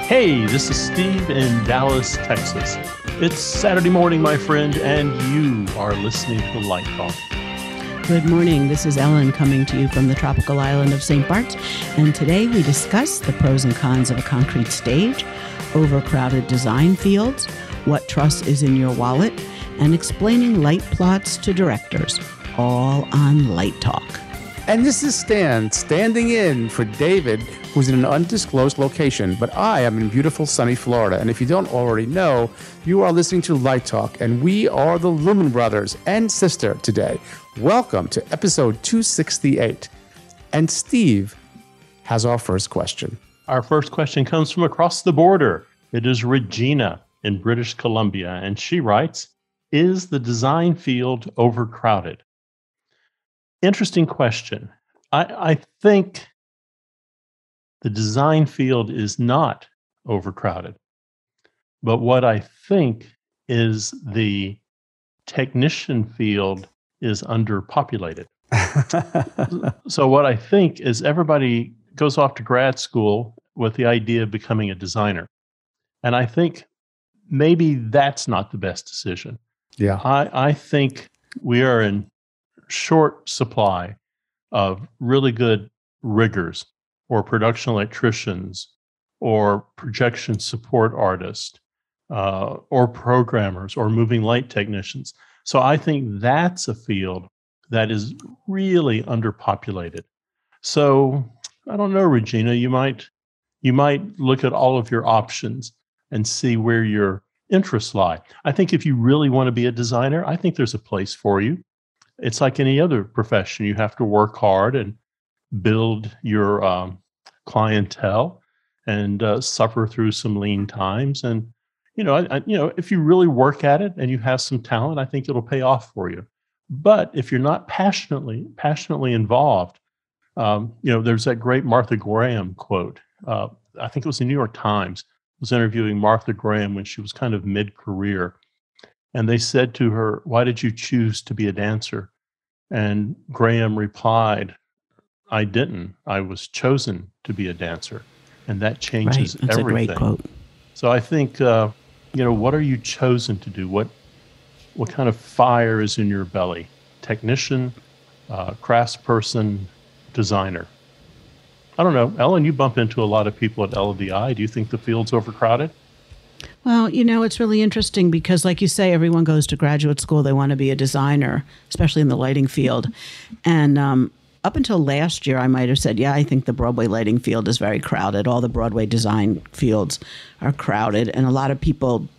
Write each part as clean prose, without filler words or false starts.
Hey, this is Steve in Dallas, Texas. It's Saturday morning, my friend, and you are listening to Light Talk. Good morning. This is Ellen coming to you from the tropical island of St. Bart's, and today we discuss the pros and cons of a concrete stage, overcrowded design fields, what truss is in your wallet, and explaining light plots to directors, all on Light Talk. And this is Stan, standing in for David, who's in an undisclosed location, but I am in beautiful sunny Florida. And if you don't already know, you are listening to Light Talk, and we are the Lumen Brothers and sister today. Welcome to episode 268. And Steve has our first question. Our first question comes from across the border. It is Regina in British Columbia, and she writes, is the design field overcrowded? Interesting question. I think the design field is not overcrowded. But what I think is the technician field is underpopulated. So what I think is everybody goes off to grad school with the idea of becoming a designer. And I think maybe that's not the best decision. Yeah. I think we are in short supply of really good riggers or production electricians or projection support artists or programmers or moving light technicians. So I think that's a field that is really underpopulated. So I don't know, Regina, you might look at all of your options and see where your interests lie. I think if you really want to be a designer, I think there's a place for you. It's like any other profession. You have to work hard and build your clientele and suffer through some lean times. And, if you really work at it and you have some talent, I think it'll pay off for you. But if you're not passionately involved, there's that great Martha Graham quote. I think it was the New York Times was interviewing Martha Graham when she was kind of mid-career. And they said to her, "Why did you choose to be a dancer?" And Graham replied, "I didn't. I was chosen to be a dancer." And that changes That's everything. A great quote. So I think, what are you chosen to do? What kind of fire is in your belly? Technician, craftsperson, designer. I don't know. Ellen, you bump into a lot of people at LDI. Do you think the field's overcrowded? Well, it's really interesting because, like you say, everyone goes to graduate school. They want to be a designer, especially in the lighting field. And up until last year, I might have said, yeah, I think the Broadway lighting field is very crowded. All the Broadway design fields are crowded. And a lot of people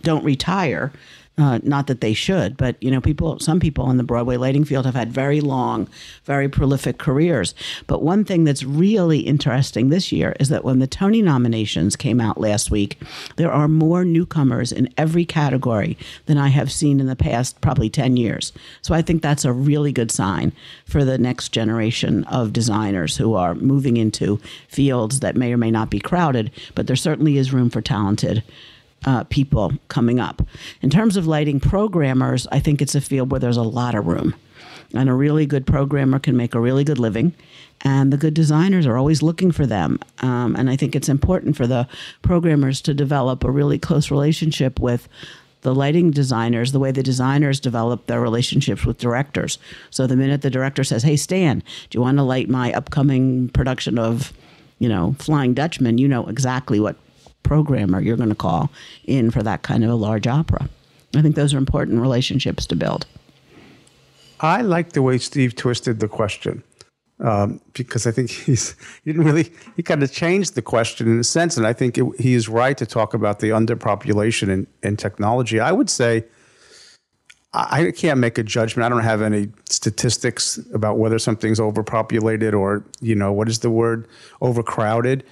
don't retire. Not that they should, but some people in the Broadway lighting field have had very long, very prolific careers. But one thing that's really interesting this year is that when the Tony nominations came out last week, there are more newcomers in every category than I have seen in the past probably 10 years. So I think that's a really good sign for the next generation of designers who are moving into fields that may or may not be crowded, but there certainly is room for talented people coming up. In terms of lighting programmers, I think it's a field where there's a lot of room. And a really good programmer can make a really good living. And the good designers are always looking for them. And I think it's important for the programmers to develop a really close relationship with the lighting designers, the way the designers develop their relationships with directors. So the minute the director says, "Hey, Stan, do you want to light my upcoming production of, Flying Dutchman?" You know exactly what programmer you're going to call in for that kind of a large opera. I think those are important relationships to build. I like the way Steve twisted the question because I think he kind of changed the question in a sense. And I think he is right to talk about the underpopulation in technology. I would say I can't make a judgment. I don't have any statistics about whether something's overpopulated or, what is the word, overcrowded.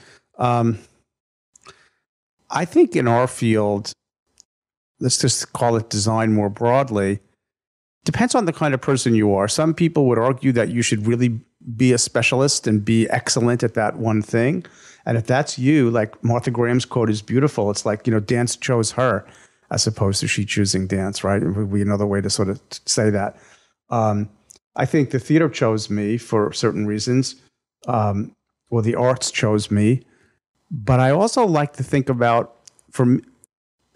I think in our field, let's just call it design more broadly, depends on the kind of person you are. Some people would argue that you should really be a specialist and be excellent at that one thing. And if that's you, like Martha Graham's quote is beautiful. It's like, dance chose her as opposed to she choosing dance, right? It would be another way to sort of say that. I think the theater chose me for certain reasons. The arts chose me. But I also like to think about,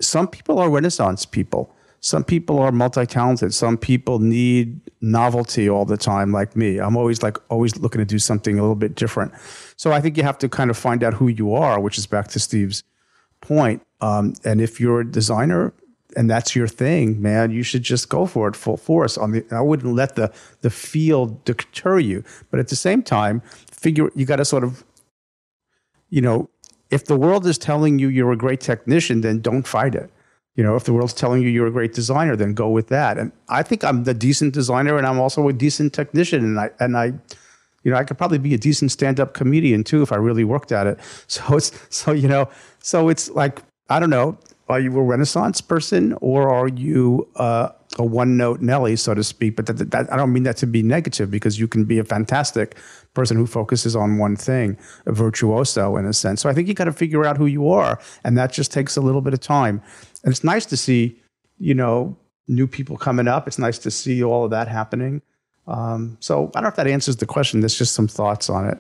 some people are Renaissance people. Some people are multi-talented. Some people need novelty all the time, like me. I'm always looking to do something a little bit different. So I think you have to kind of find out who you are, which is back to Steve's point. And if you're a designer and that's your thing, man, you should just go for it full force. I wouldn't let the field deter you. But at the same time, you got to sort of, if the world is telling you you're a great technician, then don't fight it. If the world's telling you you're a great designer, then go with that. And I think I'm the decent designer, and I'm also a decent technician. And I could probably be a decent stand-up comedian too if I really worked at it. So it's like, I don't know, are you a Renaissance person or are you a one-note Nelly, so to speak? But that I don't mean that to be negative, because you can be a fantastic person who focuses on one thing, a virtuoso in a sense. So I think you got to figure out who you are, and that just takes a little bit of time. And it's nice to see, new people coming up. It's nice to see all of that happening. So I don't know if that answers the question. There's just some thoughts on it.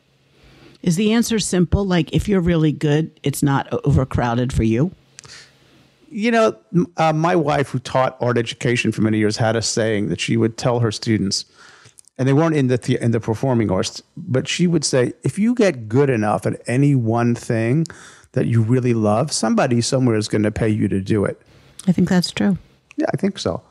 Is the answer simple? Like, if you're really good, it's not overcrowded for you? My wife, who taught art education for many years, had a saying that she would tell her students, and they weren't in the performing arts, but she would say, if you get good enough at any one thing that you really love, somebody somewhere is going to pay you to do it. I think that's true. Yeah, I think so.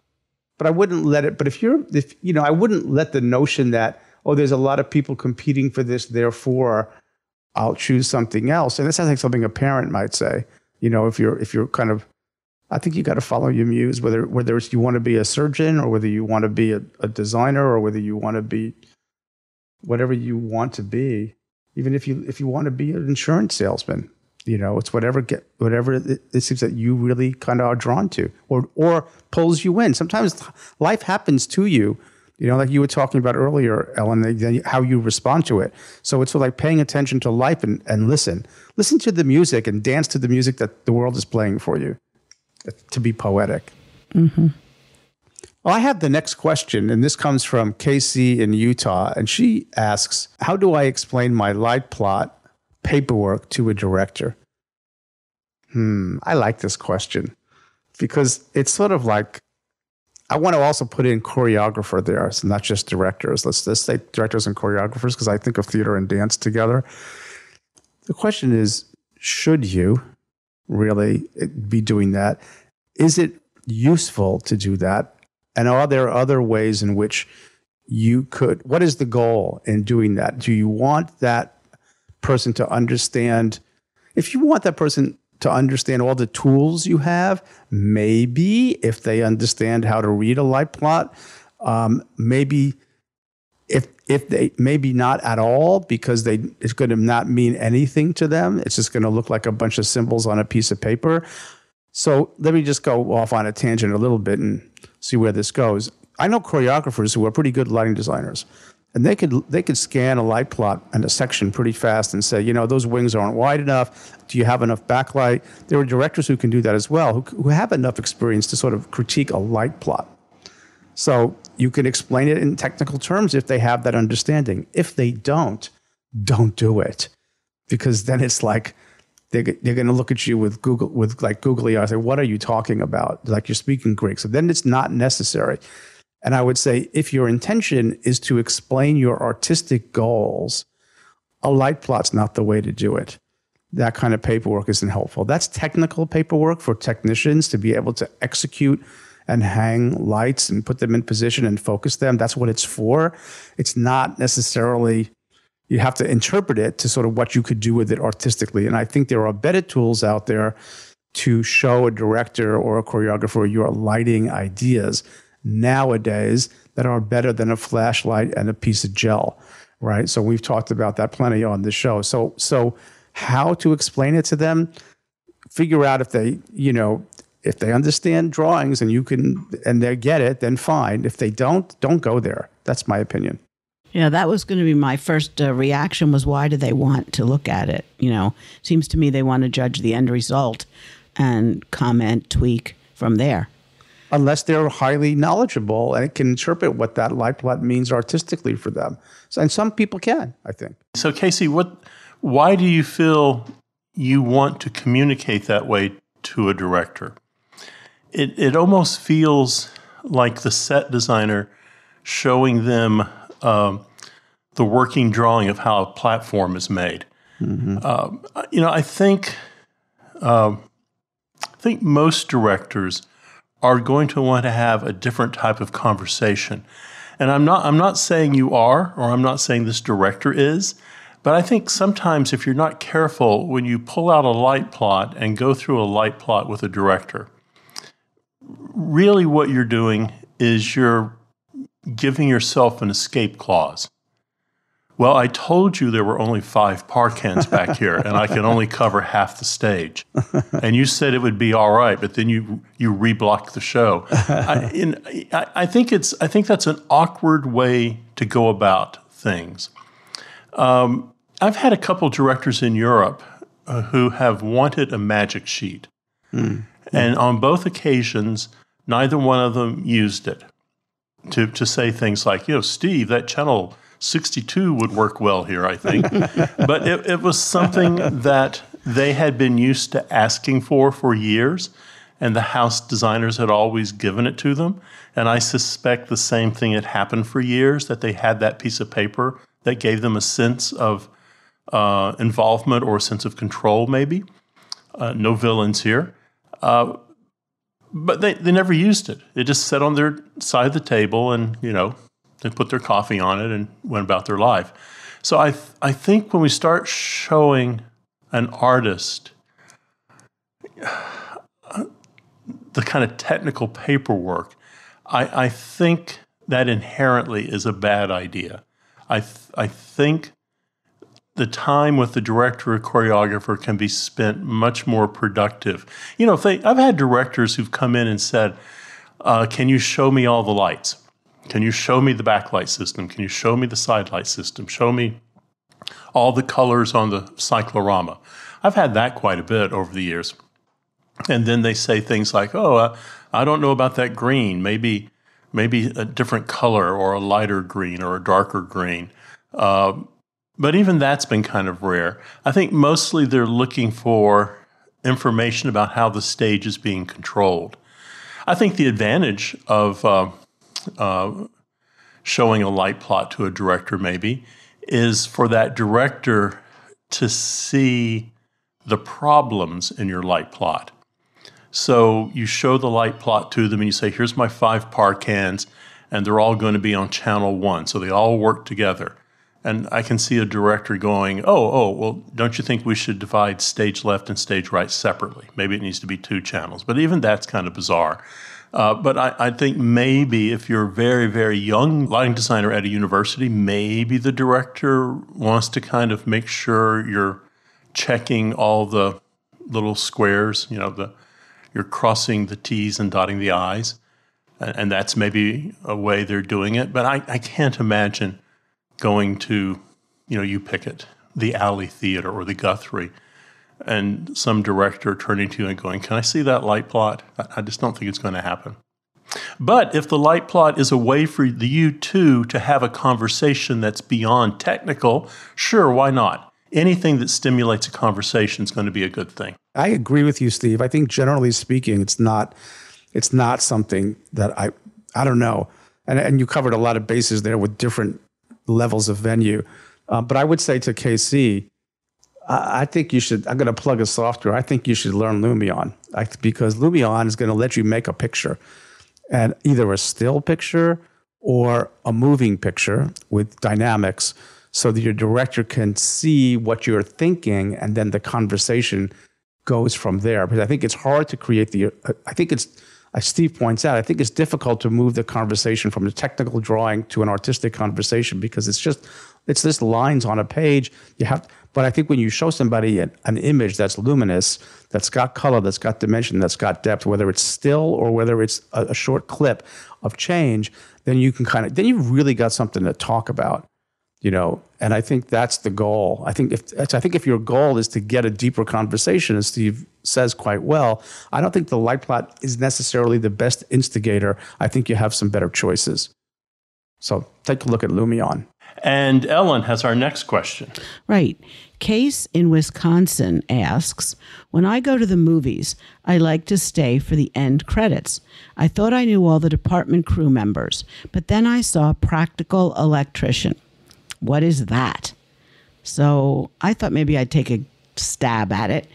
But I wouldn't let it. But I wouldn't let the notion that, there's a lot of people competing for this, therefore I'll choose something else. And this sounds like something a parent might say. If you're kind of, I think you got to follow your muse, whether it's you want to be a surgeon or whether you want to be a designer or whether you want to be whatever you want to be. Even if you want to be an insurance salesman, it's whatever it seems that you really kind of are drawn to or pulls you in. Sometimes life happens to you, like you were talking about earlier, Ellen, then how you respond to it. So it's sort of like paying attention to life and listen to the music and dance to the music that the world is playing for you, to be poetic. Mm-hmm. Well, I have the next question, and this comes from Casey in Utah, and she asks, how do I explain my light plot paperwork to a director? I like this question because it's sort of like, I want to also put in choreographer there. It's not just directors. Let's say directors and choreographers, because I think of theater and dance together. The question is, should you really be doing that? Is it useful to do that? And are there other ways in which you could, what is the goal in doing that? Do you want that person to understand? If you want that person to understand all the tools you have, maybe if they understand how to read a light plot, maybe if they maybe not at all, because it's going to not mean anything to them. It's just going to look like a bunch of symbols on a piece of paper. So let me just go off on a tangent a little bit and see where this goes. I know choreographers who are pretty good lighting designers, and they could scan a light plot and a section pretty fast and say, those wings aren't wide enough. Do you have enough backlight? There are directors who can do that as well, who have enough experience to sort of critique a light plot. So you can explain it in technical terms if they have that understanding. If they don't do it, because then it's like they're going to look at you with googly eyes. Say, what are you talking about? Like you're speaking Greek. So then it's not necessary. And I would say, if your intention is to explain your artistic goals, a light plot's not the way to do it. That kind of paperwork isn't helpful. That's technical paperwork for technicians to be able to execute and hang lights and put them in position and focus them. That's what it's for. It's not necessarily, you have to interpret it to sort of what you could do with it artistically. And I think there are better tools out there to show a director or a choreographer your lighting ideas nowadays that are better than a flashlight and a piece of gel, right? So we've talked about that plenty on the show. So how to explain it to them? Figure out if they understand drawings and they get it, then fine. If they don't go there. That's my opinion. Yeah, that was going to be my first reaction was, why do they want to look at it? Seems to me they want to judge the end result and comment, tweak from there. Unless they're highly knowledgeable and can interpret what that light plot means artistically for them. And some people can, I think. So Casey, why do you feel you want to communicate that way to a director. It almost feels like the set designer showing them the working drawing of how a platform is made. I think most directors are going to want to have a different type of conversation. And I'm not saying you are, or I'm not saying this director is, but I think sometimes if you're not careful, when you pull out a light plot and go through a light plot with a director, really what you're doing is you're giving yourself an escape clause. Well, I told you there were only 5 parkans back here, and I can only cover half the stage. And you said it would be all right, but then you reblocked the show. I think that's an awkward way to go about things. I've had a couple directors in Europe who have wanted a magic sheet, and on both occasions, neither one of them used it to say things like, Steve, that channel 62 would work well here, I think. But it was something that they had been used to asking for years, and the house designers had always given it to them. And I suspect the same thing had happened for years, that they had that piece of paper that gave them a sense of involvement or a sense of control, maybe. No villains here. But they never used it. It just sat on their side of the table and, they put their coffee on it and went about their life. So I think when we start showing an artist the kind of technical paperwork, I think that inherently is a bad idea. I think the time with the director or choreographer can be spent much more productive. I've had directors who've come in and said, can you show me all the lights? Can you show me the backlight system? Can you show me the side light system? Show me all the colors on the cyclorama. I've had that quite a bit over the years. And then they say things like, I don't know about that green. Maybe a different color, or a lighter green or a darker green. But even that's been kind of rare. I think mostly they're looking for information about how the stage is being controlled. I think the advantage of showing a light plot to a director maybe is for that director to see the problems in your light plot. So you show the light plot to them and you say, here's my 5 parkans, and they're all going to be on channel 1. So they all work together. And I can see a director going, well, don't you think we should divide stage left and stage right separately? Maybe it needs to be 2 channels. But even that's kind of bizarre. But I think maybe if you're a very, very young lighting designer at a university, maybe the director wants to kind of make sure you're checking all the little squares, you're crossing the T's and dotting the I's. And that's maybe a way they're doing it. But I can't imagine going to, you pick it, the Alley Theater or the Guthrie, and some director turning to you and going, can I see that light plot? I just don't think it's going to happen. But if the light plot is a way for you two to have a conversation that's beyond technical, sure, why not? Anything that stimulates a conversation is going to be a good thing. I agree with you, Steve. I think generally speaking, it's not something that I don't know. And you covered a lot of bases there with different levels of venue. But I would say to KC, I think you should, I'm going to plug a software. I think you should learn Lumion, because Lumion is going to let you make a picture, and either a still picture or a moving picture with dynamics, so that your director can see what you're thinking, and then the conversation goes from there. Because I think it's hard to create as Steve points out, I think it's difficult to move the conversation from a technical drawing to an artistic conversation, because it's just lines on a page. But I think when you show somebody an image that's luminous, that's got color, that's got dimension, that's got depth, whether it's still or whether it's a short clip of change, then you can then you've really got something to talk about, And I think that's the goal. I think if your goal is to get a deeper conversation, as Steve says quite well, I don't think the light plot is necessarily the best instigator. I think you have some better choices. So take a look at Lumion. And Ellen has our next question. Right. Case in Wisconsin asks, when I go to the movies, I like to stay for the end credits. I thought I knew all the department crew members, but then I saw Practical Electrician. What is that? So I thought maybe I'd take a stab at it.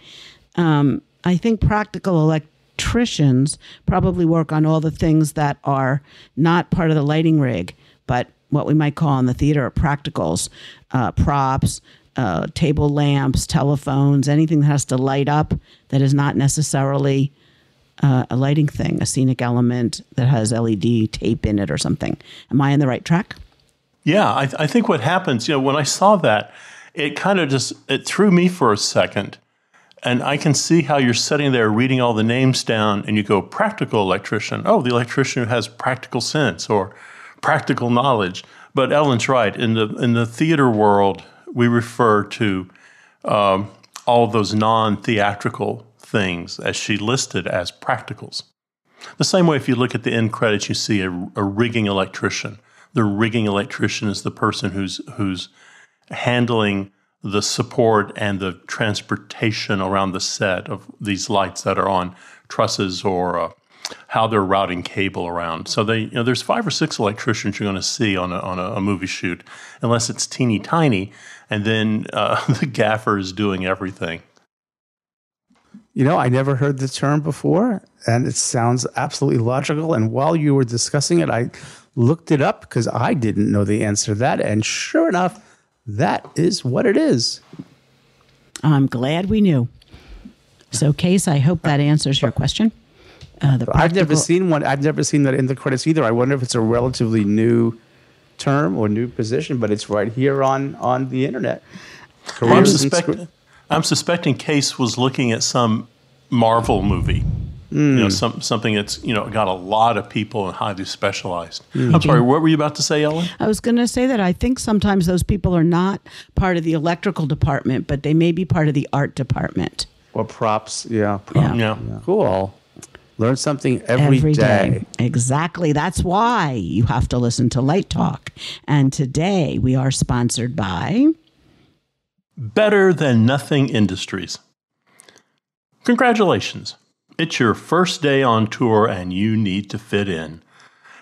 I think practical electricians probably work on all the things that are not part of the lighting rig, but what we might call in the theater practicals, props, table lamps, telephones, anything that has to light up that is not necessarily a lighting thing, a scenic element that has LED tape in it or something. Am I on the right track? Yeah, I think what happens, when I saw that, it kind of it threw me for a second. And I can see how you're sitting there reading all the names down and you go, practical electrician. Oh, the electrician who has practical sense or practical knowledge. But Ellen's right. In the theater world, we refer to all of those non-theatrical things as she listed as practicals. The same way if you look at the end credits, you see a rigging electrician. The rigging electrician is the person who's handling the support and the transportation around the set of these lights that are on trusses or how they're routing cable around. So there's 5 or 6 electricians you're going to see on a movie shoot, unless it's teeny tiny, and then the gaffer is doing everything. I never heard the term before, and it sounds absolutely logical. And while you were discussing it, I looked it up because I didn't know the answer to that. And sure enough, that is what it is. I'm glad we knew. So, Case, I hope that answers your question. I've never seen one. I've never seen that in the credits either. I wonder if it's a relatively new term or new position, but it's right here on the internet. I'm suspecting Case was looking at some Marvel movie. Something that's got a lot of people and highly specialized. I'm sorry, what were you about to say, Ellen? I was going to say that I think sometimes those people are not part of the electrical department, but they may be part of the art department. Or props, yeah. Cool. Learn something every day. Exactly. That's why you have to listen to Light Talk. And today we are sponsored by Better Than Nothing Industries. Congratulations. It's your first day on tour and you need to fit in.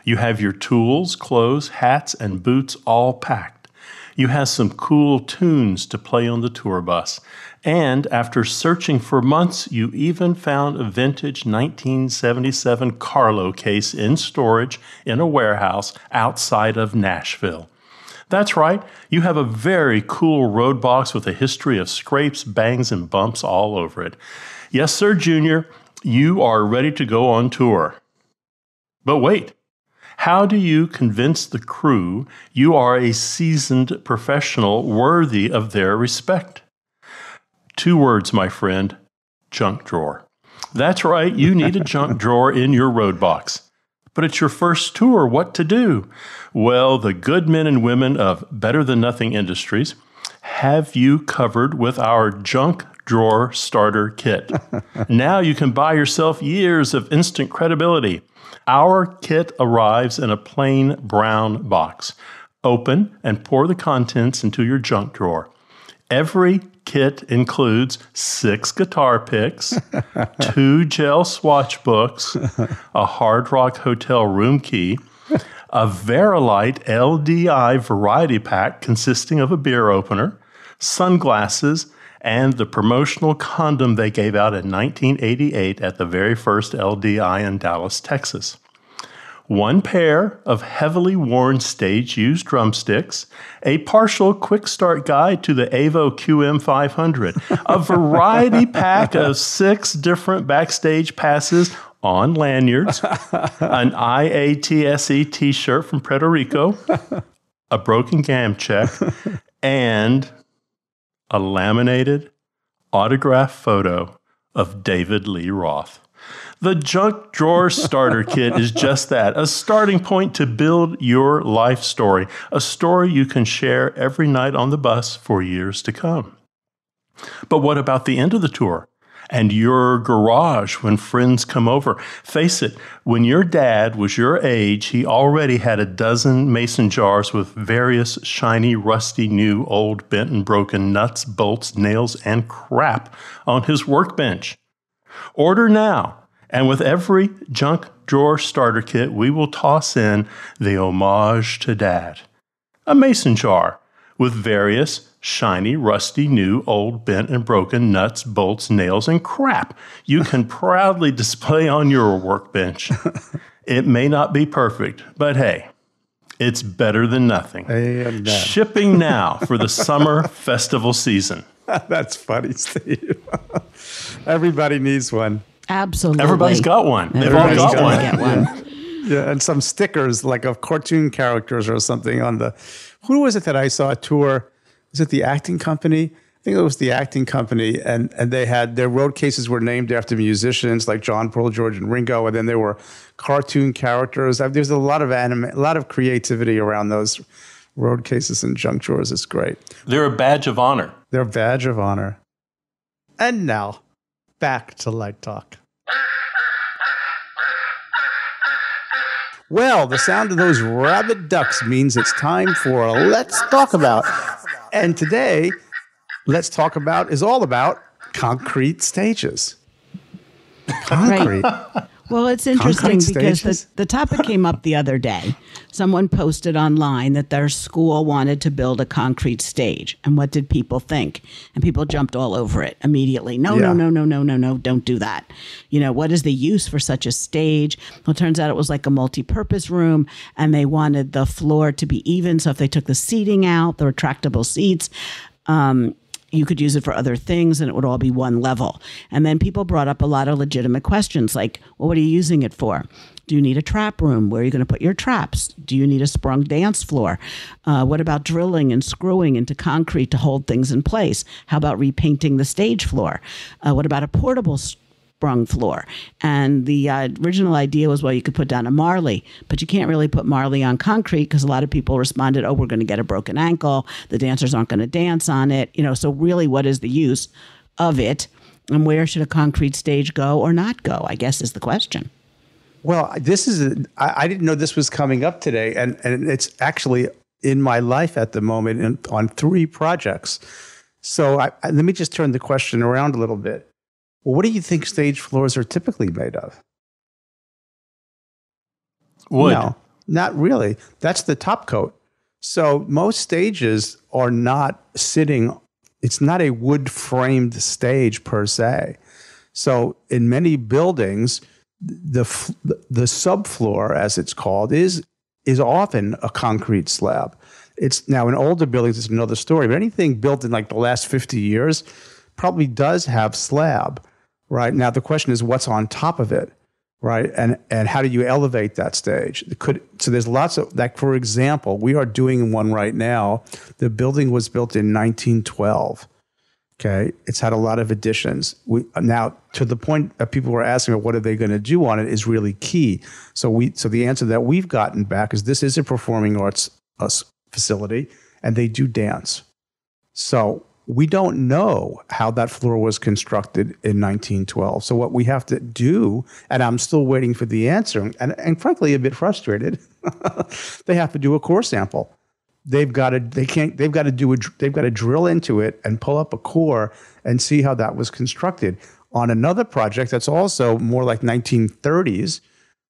You have your tools, clothes, hats, and boots all packed. You have some cool tunes to play on the tour bus. And after searching for months, you even found a vintage 1977 Carlo case in storage in a warehouse outside of Nashville. That's right, you have a very cool road box with a history of scrapes, bangs, and bumps all over it. Yes, sir, Junior. You are ready to go on tour. But wait, how do you convince the crew you are a seasoned professional worthy of their respect? 2 words, my friend, junk drawer. That's right, you need a junk drawer in your road box. But it's your first tour, what to do? Well, the good men and women of Better Than Nothing Industries have you covered with our junk drawer starter kit. Now you can buy yourself years of instant credibility. Our kit arrives in a plain brown box. Open and pour the contents into your junk drawer. Every kit includes 6 guitar picks, 2 gel swatch books, a Hard Rock Hotel room key, a Verilite LDI variety pack consisting of a beer opener, sunglasses, and the promotional condom they gave out in 1988 at the very first LDI in Dallas, Texas. 1 pair of heavily worn stage-used drumsticks, a partial quick start guide to the Avo QM500, a variety pack of 6 different backstage passes on lanyards, an IATSE t-shirt from Puerto Rico, a broken gam check, and a laminated autograph photo of David Lee Roth. The Junk Drawer Starter Kit is just that, a starting point to build your life story, a story you can share every night on the bus for years to come. But what about the end of the tour? and your garage when friends come over. Face it, when your dad was your age, he already had a dozen mason jars with various shiny, rusty, new, old, bent and broken nuts, bolts, nails, and crap on his workbench. Order now, and with every junk drawer starter kit, we will toss in the homage to Dad. A mason jar with various shiny, rusty, new, old, bent and broken nuts, bolts, nails, and crap you can proudly display on your workbench. It may not be perfect, but hey, it's better than nothing. Amen. Shipping now for the summer festival season. That's funny, Steve. Everybody needs one. Absolutely. Everybody's got one. They've all Everybody's got gonna one. get one. Yeah, and some stickers like of cartoon characters or something on the. Who was it that I saw a tour? Was it the acting company? I think it was the acting company, and they had their road cases were named after musicians like John, Paul, George, and Ringo, and then there were cartoon characters. There's a lot of creativity around those road cases and junk drawers. It's great. They're a badge of honor. They're a badge of honor. And now, back to Light Talk. Well, the sound of those rabid ducks means it's time for Let's Talk About. And today, Let's Talk About is all about concrete stages. Concrete. Right. Well, it's interesting because the topic came up the other day. Someone posted online that their school wanted to build a concrete stage. And what did people think? And people jumped all over it immediately. No, don't do that. You know, what is the use for such a stage? Well, it turns out it was like a multi-purpose room, and they wanted the floor to be even. So if they took the seating out, the retractable seats, you could use it for other things and it would all be one level. And then people brought up a lot of legitimate questions like, well, what are you using it for? Do you need a trap room? Where are you going to put your traps? Do you need a sprung dance floor? What about drilling and screwing into concrete to hold things in place? How about repainting the stage floor? What about a portable sprung floor? And the original idea was, well, you could put down a marley, but you can't really put marley on concrete because a lot of people responded, oh, we're going to get a broken ankle. The dancers aren't going to dance on it. You know, so really what is the use of it? And where should a concrete stage go or not go, I guess is the question. Well, I didn't know this was coming up today. And it's actually in my life at the moment on 3 projects. So let me just turn the question around a little bit. Well, what do you think stage floors are typically made of? Wood. No, not really. That's the top coat. So most stages are not sitting, it's not a wood framed stage per se. So in many buildings, the subfloor, as it's called, is often a concrete slab. It's now in older buildings, it's another story, but anything built in like the last 50 years probably does have slab. Right. Now, the question is what's on top of it, right? And how do you elevate that stage? So there's lots of, like, for example, we are doing one right now. The building was built in 1912. Okay. It's had a lot of additions. Now, to the point that people were asking, what are they going to do on it is really key. So the answer that we've gotten back is this is a performing arts facility and they do dance. So we don't know how that floor was constructed in 1912. So what we have to do, and I'm still waiting for the answer, and frankly a bit frustrated, they have to do a core sample. They've got to drill into it and pull up a core and see how that was constructed. On another project that's also more like 1930s,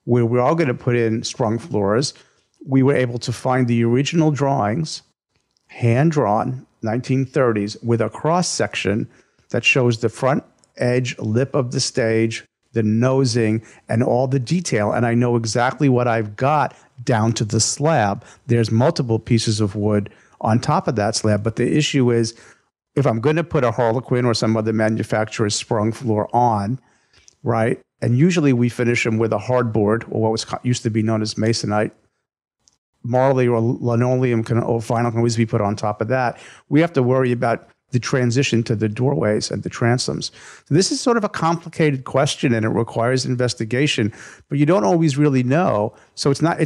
where we're all going to put in sprung floors, we were able to find the original drawings, hand-drawn, 1930s, with a cross-section that shows the front edge lip of the stage, the nosing, and all the detail. And I know exactly what I've got down to the slab. There's multiple pieces of wood on top of that slab. But the issue is, if I'm going to put a Harlequin or some other manufacturer's sprung floor on, right, and usually we finish them with a hardboard, or what was used to be known as masonite, marley or linoleum or vinyl can always be put on top of that. We have to worry about the transition to the doorways and the transoms. So this is sort of a complicated question and it requires investigation, but you don't always really know. So it's not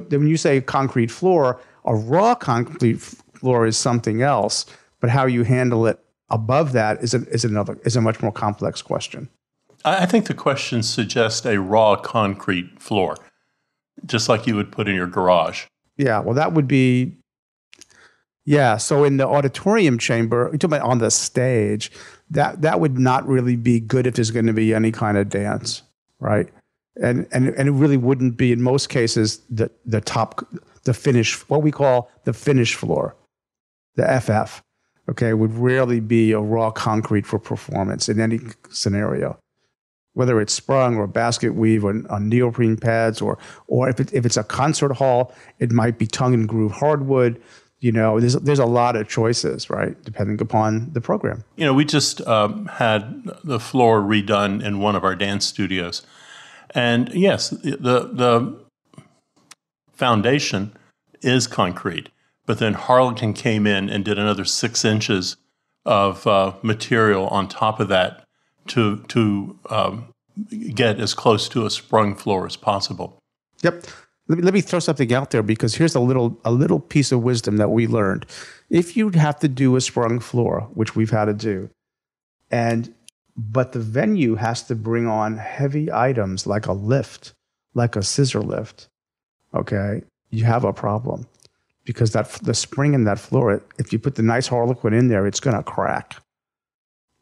when you say concrete floor, a raw concrete floor is something else, but how you handle it above that is a much more complex question. I think the question suggests a raw concrete floor, just like you would put in your garage. Yeah, well, that would be, yeah. So in the auditorium chamber, you're talking about on the stage, that would not really be good if there's going to be any kind of dance, right? And it really wouldn't be in most cases the finish, what we call the finish floor, the FF. Okay, would rarely be a raw concrete for performance in any scenario, whether it's sprung or basket weave or on neoprene pads, or if it's a concert hall, it might be tongue and groove hardwood. There's a lot of choices, right, depending upon the program. We just had the floor redone in one of our dance studios, and yes, the foundation is concrete. But then Harlequin came in and did another 6 inches of material on top of that to get as close to a sprung floor as possible. Yep. Let me throw something out there, because here's a little piece of wisdom that we learned. If you have to do a sprung floor, which we've had to do, but the venue has to bring on heavy items like a lift, like a scissor lift, okay, you have a problem. Because the spring in that floor, if you put the nice Harlequin in there, it's going to crack.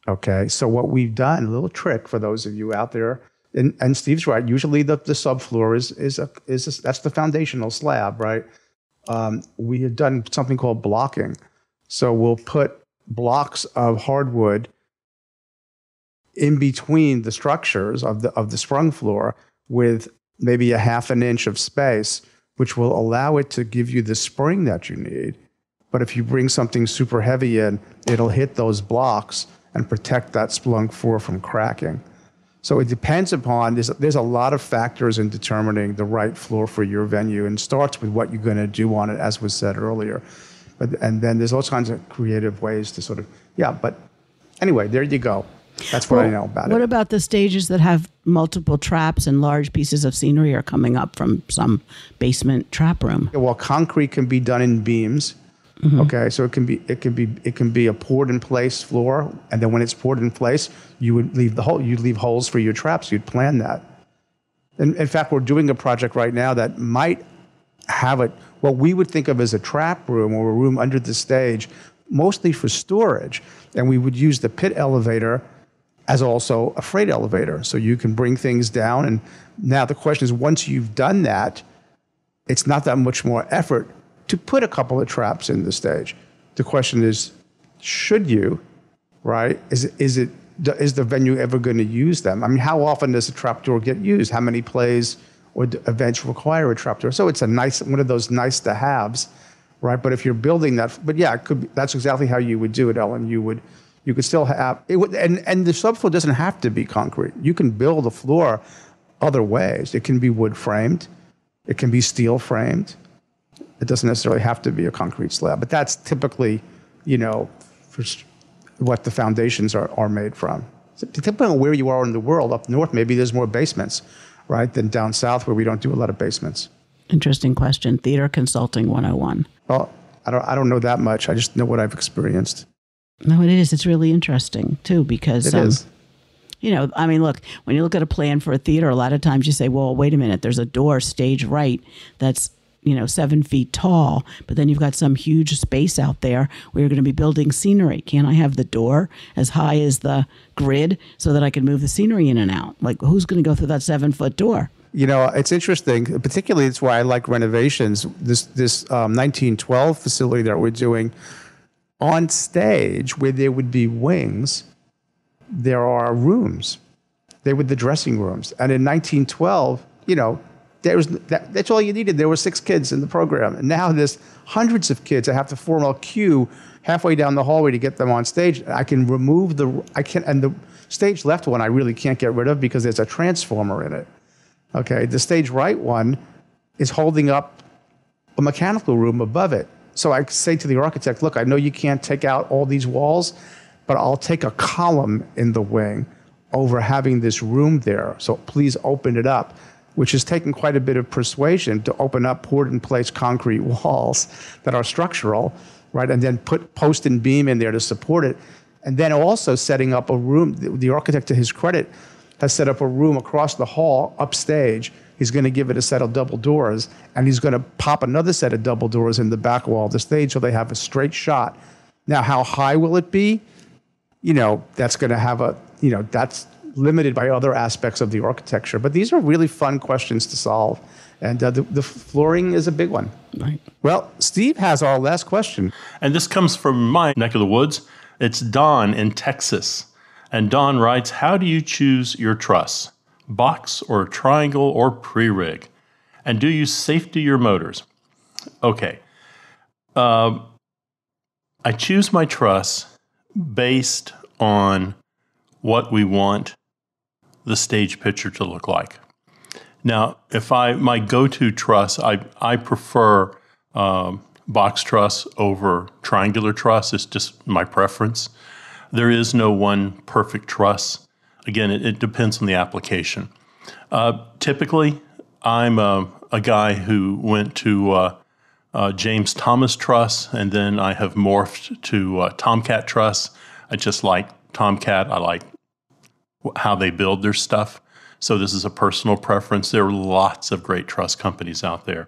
Okay, so what we've done, a little trick for those of you out there, and Steve's right. Usually the subfloor is that's the foundational slab, right? We have done something called blocking. So we'll put blocks of hardwood in between the structures of the sprung floor with maybe a 1/2 inch of space, which will allow it to give you the spring that you need. But if you bring something super heavy in, it'll hit those blocks and protect that sprung floor from cracking. So it depends upon, there's a lot of factors in determining the right floor for your venue, and starts with what you're going to do on it, as was said earlier. And then there's all kinds of creative ways to sort of, but anyway, there you go. That's what I know about it. What about the stages that have multiple traps and large pieces of scenery are coming up from some basement trap room? Well, concrete can be done in beams. Mm-hmm. Okay, so it can be a poured in place floor, and then when it's poured in place, you'd leave holes for your traps. You'd plan that. And in fact, we're doing a project right now that might have what we would think of as a trap room or a room under the stage, mostly for storage, and we would use the pit elevator as also a freight elevator, so you can bring things down. And now the question is, once you've done that, it's not that much more effort to put a couple of traps in the stage. The question is, should you, right? Is the venue ever going to use them? I mean, how often does a trapdoor get used? How many plays or events require a trapdoor? So it's one of those nice to haves, right? But if you're building that, it could be, that's exactly how you would do it, Ellen. You could still have it, and the subfloor doesn't have to be concrete. You can build a floor other ways. It can be wood framed, it can be steel framed. It doesn't necessarily have to be a concrete slab, but that's typically, for what the foundations are made from. So depending on where you are in the world, up north maybe there's more basements, right, than down south where we don't do a lot of basements. Interesting question. Theater Consulting 101. Well, I don't know that much. I just know what I've experienced. No, it is. It's really interesting, too, because, it is. Look, when you look at a plan for a theater, a lot of times you say, well, wait a minute, there's a door stage right that's, 7 feet tall, but then you've got some huge space out there where you're going to be building scenery. Can't I have the door as high as the grid so that I can move the scenery in and out? Like, who's going to go through that 7-foot door? It's interesting. Particularly, it's why I like renovations. This 1912 facility that we're doing, on stage where there would be wings, there are rooms. They were the dressing rooms. And in 1912, that's all you needed. There were 6 kids in the program. And now there's hundreds of kids. I have to form a queue halfway down the hallway to get them on stage. I can remove and the stage left one I really can't get rid of because there's a transformer in it. Okay, the stage right one is holding up a mechanical room above it. So I say to the architect, look, I know you can't take out all these walls, but I'll take a column in the wing over having this room there. So please open it up, which has taken quite a bit of persuasion to open up poured-in-place concrete walls that are structural, right, and then put post and beam in there to support it. And then also setting up a room, the architect, to his credit, has set up a room across the hall, upstage. He's going to give it a set of double doors, and he's going to pop another set of double doors in the back wall of the stage so they have a straight shot. Now, how high will it be? That's going to have that's limited by other aspects of the architecture. But these are really fun questions to solve. And the flooring is a big one. Right. Well, Steve has our last question. And this comes from my neck of the woods. It's Don in Texas. And Don writes, how do you choose your truss? Box or triangle or pre-rig? And do you safety your motors? Okay. I choose my truss based on what we want the stage picture to look like. Now, if my go-to truss, I prefer box truss over triangular truss. It's just my preference. There is no one perfect truss. Again, it depends on the application. Typically, I'm a guy who went to James Thomas truss, and then I have morphed to Tomcat truss. I just like Tomcat. I like how they build their stuff. So this is a personal preference. There are lots of great truss companies out there.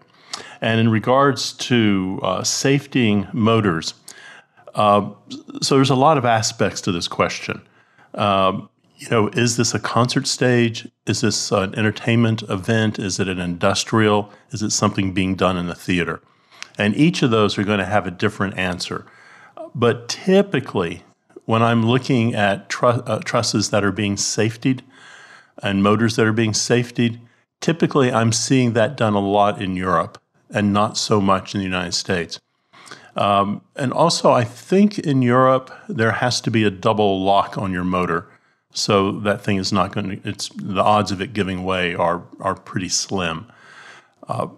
And in regards to safetying motors, so there's a lot of aspects to this question. Is this a concert stage? Is this an entertainment event? Is it an industrial? Is it something being done in the theater? And each of those are going to have a different answer. But typically, when I'm looking at trusses that are being safetied and motors that are being safetied, typically I'm seeing that done a lot in Europe and not so much in the United States. And also, I think in Europe, there has to be a double lock on your motor. So that thing is not going to, the odds of it giving way are pretty slim.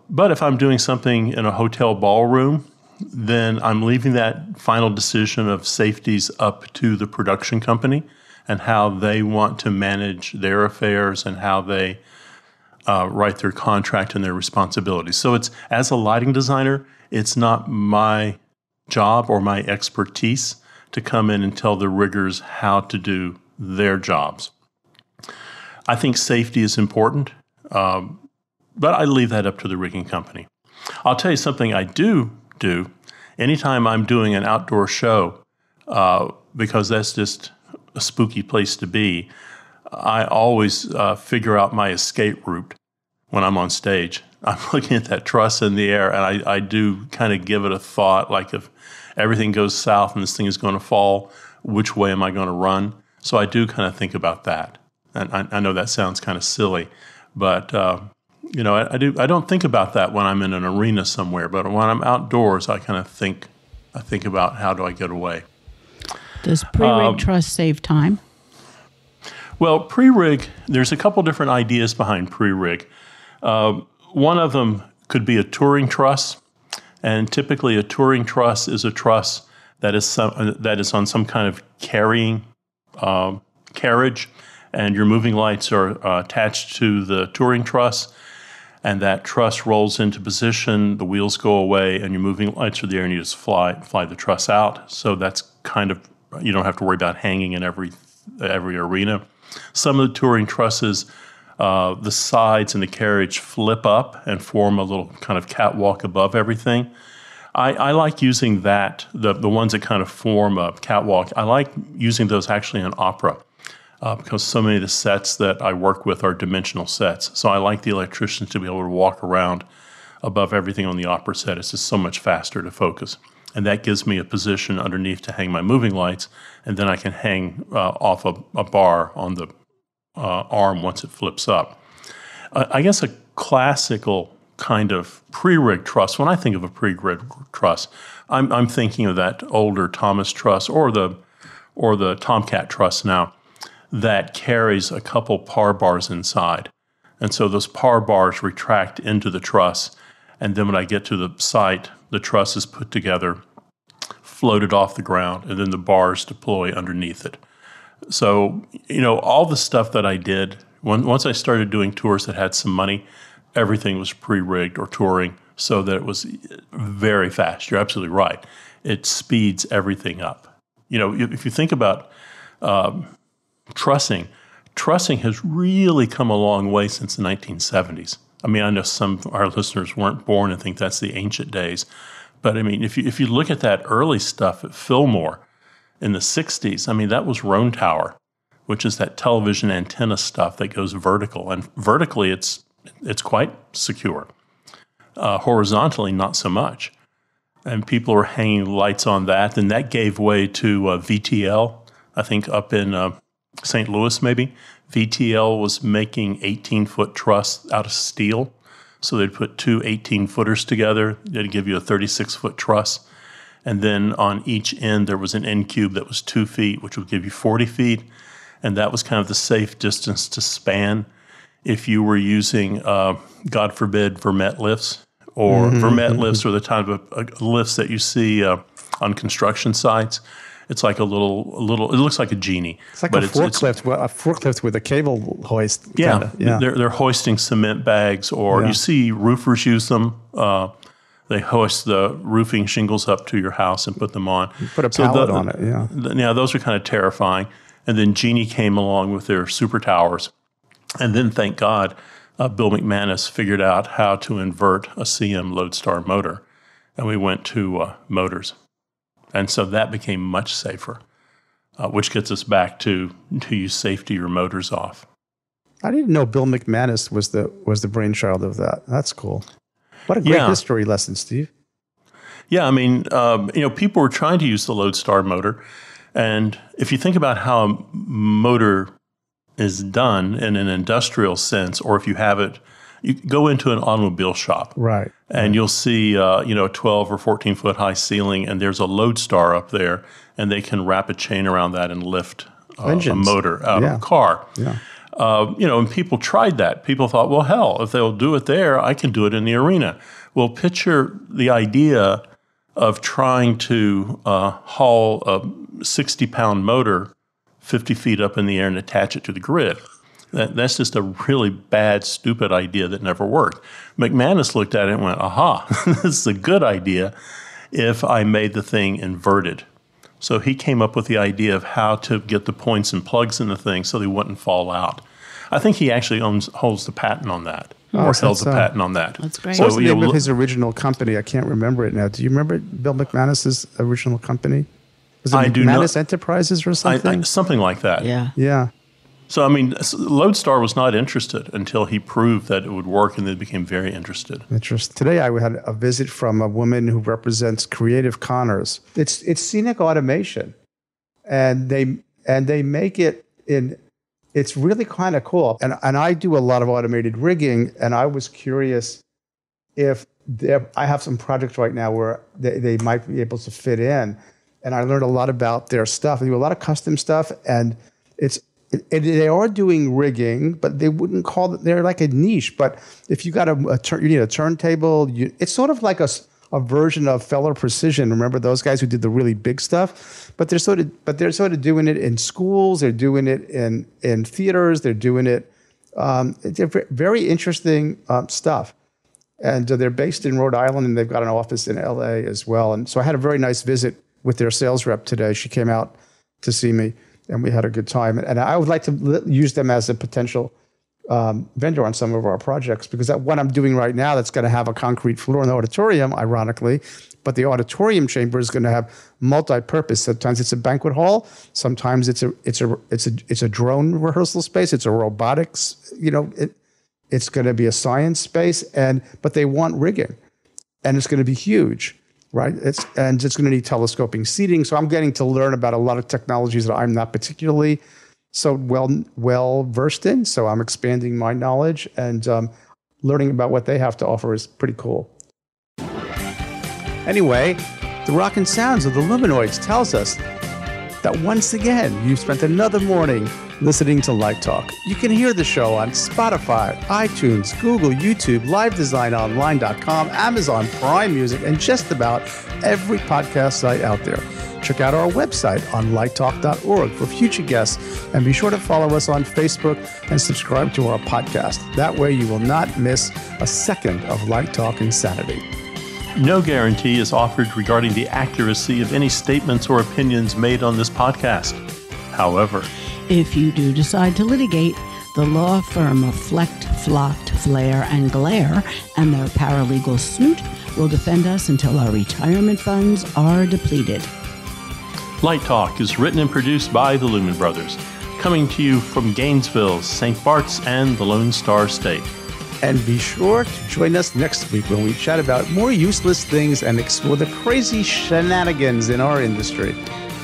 But if I'm doing something in a hotel ballroom, then I'm leaving that final decision of safeties up to the production company and how they want to manage their affairs and how they write their contract and their responsibilities. So it's, as a lighting designer, it's not my job or my expertise to come in and tell the riggers how to do their jobs. I think safety is important, but I leave that up to the rigging company. I'll tell you something I do anytime I'm doing an outdoor show, because that's just a spooky place to be. I always figure out my escape route when I'm on stage. I'm looking at that truss in the air, and I do kind of give it a thought, like if everything goes south and this thing is going to fall, which way am I going to run? So I do kind of think about that. And I know that sounds kind of silly, but I don't think about that when I'm in an arena somewhere. But when I'm outdoors, I kind of think about how do I get away. Does pre-rig truss save time? Well, pre-rig, there's a couple different ideas behind pre-rig. One of them could be a touring truss, and typically a touring truss is a truss that is on some kind of carrying carriage, and your moving lights are attached to the touring truss, and that truss rolls into position, the wheels go away, and your moving lights are there, and you just fly the truss out. So that's kind of, you don't have to worry about hanging in every arena. Some of the touring trusses, the sides and the carriage flip up and form a little kind of catwalk above everything. I like using that, the ones that kind of form a catwalk. I like using those actually in opera because so many of the sets that I work with are dimensional sets. So I like the electricians to be able to walk around above everything on the opera set. It's just so much faster to focus. And that gives me a position underneath to hang my moving lights, and then I can hang off a bar on the arm once it flips up. I guess a classical kind of pre-rig truss, when I think of a pre-rig truss, I'm thinking of that older Thomas truss or the Tomcat truss now that carries a couple par bars inside. And so those par bars retract into the truss, and then when I get to the site, the truss is put together, floated off the ground, and then the bars deploy underneath it. So, all the stuff that I did, once I started doing tours that had some money, everything was pre-rigged or touring so that it was very fast. You're absolutely right. It speeds everything up. If you think about trussing has really come a long way since the 1970s. I mean, I know some of our listeners weren't born and think that's the ancient days. But I mean, if you look at that early stuff at Fillmore in the 60s, I mean, that was Roan Tower, which is that television antenna stuff that goes vertical. And vertically, it's quite secure. Horizontally, not so much. And people were hanging lights on that. And that gave way to VTL, I think up in St. Louis maybe. VTL was making 18-foot truss out of steel. So they'd put two 18-footers together. They'd give you a 36-foot truss. And then on each end, there was an end cube that was 2 feet, which would give you 40 feet. And that was kind of the safe distance to span if you were using, God forbid, vermet lifts. Or vermet lifts are the type of lifts that you see on construction sites. It's like a little. It looks like a genie. It's like a forklift with a cable hoist. Yeah, They're hoisting cement bags, or you see roofers use them. They hoist the roofing shingles up to your house and put them on. You put a pallet on it. Yeah, those are kind of terrifying. And then Genie came along with their super towers, and then thank God, Bill McManus figured out how to invert a CM Lodestar motor, and we went to motors. And so that became much safer, which gets us back to you safety your motors off. I didn't know Bill McManus was the brainchild of that. That's cool. What a great history lesson, Steve. Yeah, I mean, people were trying to use the Lodestar motor. And if you think about how a motor is done in an industrial sense, or if you have it, you go into an automobile shop. Right. And you'll see, a 12 or 14 foot high ceiling, and there's a Lodestar up there, and they can wrap a chain around that and lift a motor out of a car. Yeah. And people tried that. People thought, well, hell, if they'll do it there, I can do it in the arena. Well, picture the idea of trying to haul a 60-pound motor 50 feet up in the air and attach it to the grid. That's just a really bad, stupid idea that never worked. McManus looked at it and went, aha, this is a good idea if I made the thing inverted. So he came up with the idea of how to get the points and plugs in the thing so they wouldn't fall out. I think he actually holds the patent on that, or held the patent on that. That's great. What was the name of his original company? I can't remember it now. Do you remember Bill McManus's original company? Was it McManus Enterprises or something? Something like that. Yeah. Yeah. So, I mean, Lodestar was not interested until he proved that it would work, and they became very interested. Today, I had a visit from a woman who represents Creative Connors. It's scenic automation, and they make it in. It's really kind of cool. And I do a lot of automated rigging, and I was curious if I have some projects right now where they might be able to fit in, and I learned a lot about their stuff. They do a lot of custom stuff, and they are doing rigging, but they wouldn't call it. They're like a niche. But if you got you need a turntable. It's sort of like a version of Feller Precision. Remember those guys who did the really big stuff? But they're sort of doing it in schools. They're doing it in theaters. They're doing it. It's very interesting stuff. And they're based in Rhode Island, and they've got an office in LA as well. And so I had a very nice visit with their sales rep today. She came out to see me, and we had a good time. And I would like to use them as a potential vendor on some of our projects, because that what I'm doing right now, that's going to have a concrete floor in the auditorium, ironically, but the auditorium chamber is going to have multi-purpose. Sometimes it's a banquet hall. Sometimes it's a drone rehearsal space. It's a robotics. It's going to be a science space, but they want rigging, and it's going to be huge. Right, it's going to need telescoping seating. So I'm getting to learn about a lot of technologies that I'm not particularly so well versed in. So I'm expanding my knowledge, and learning about what they have to offer is pretty cool. Anyway, the rockin' sounds of the Luminoids tells us that once again you've spent another morning listening to Light Talk. You can hear the show on Spotify, iTunes, Google, YouTube, LiveDesignOnline.com, Amazon Prime Music, and just about every podcast site out there. Check out our website on lighttalk.org for future guests, and be sure to follow us on Facebook and subscribe to our podcast. That way you will not miss a second of Light Talk insanity. No guarantee is offered regarding the accuracy of any statements or opinions made on this podcast. However, if you do decide to litigate, the law firm of Flecht, Flocked, Flare, and Glare and their paralegal Snoot will defend us until our retirement funds are depleted. Light Talk is written and produced by the Lumen Brothers, coming to you from Gainesville, St. Bart's, and the Lone Star State. And be sure to join us next week when we chat about more useless things and explore the crazy shenanigans in our industry.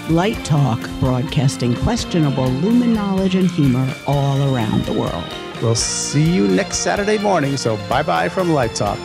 Light Talk, broadcasting questionable Lumen knowledge and humor all around the world. We'll see you next Saturday morning, so bye-bye from Light Talk.